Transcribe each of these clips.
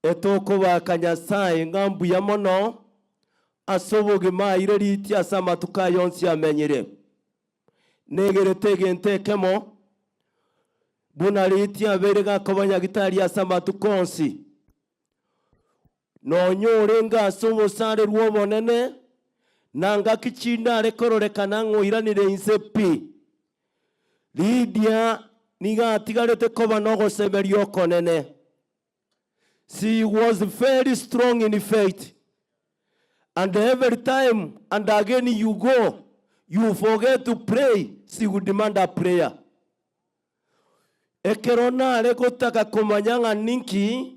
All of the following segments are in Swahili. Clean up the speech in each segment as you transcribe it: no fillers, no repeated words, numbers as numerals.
etoko bakanyasaye ngambu ya mono asoboge maire riti asama tukayonsi amenyere negerete gentekemo buna riti aberega kobanya gitari asama tukonsi no nyorenga asobo sare ruobonene nanga kichinda rekororeka ngoiranire insepi Lydia niga tigarete koba no goseberio konene. She was very strong in faith. And every time and again you go, you forget to pray, she would demand a prayer. Ekerona rekotaka komanyanga ninki,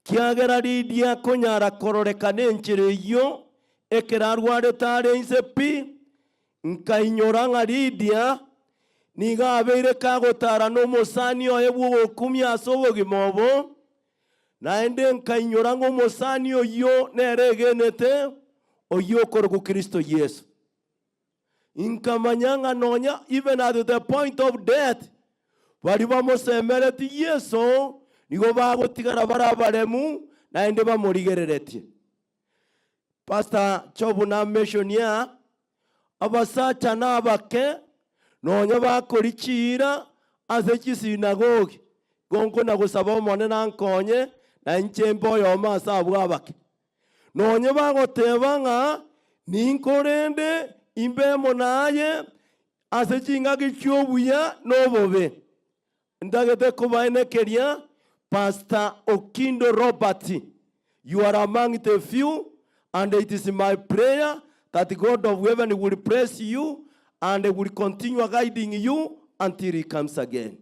kiagera Lydia konyara kororekane nchire yo, ekerarware tare insepi, nkainyoranga Lydia, niga abere kagotara no mosani oebu kumya sobo gimobo, na ende nkainyorango mosani yo neregenete oyo koroku Kristo Yesu. Inkamanyanga nonya even at the point of death. Waliba mosemereti Yesu nigo bagotigara barabaremu na ende bamurigerereti. Pastor Chobu na mentionia abasacha na abake nonya bakorichira azeki sinagogi gonko na gusaba omone nankonye na nchembo yo masa bwabake nonya bagotebanga ninkorende imbemo naye azechinga gichobuya nobobe ndagete kubaenekeria Pastor Okindo Robert. You are among the few, and it is my prayer that the God of heaven will bless you and will continue guiding you until he comes again.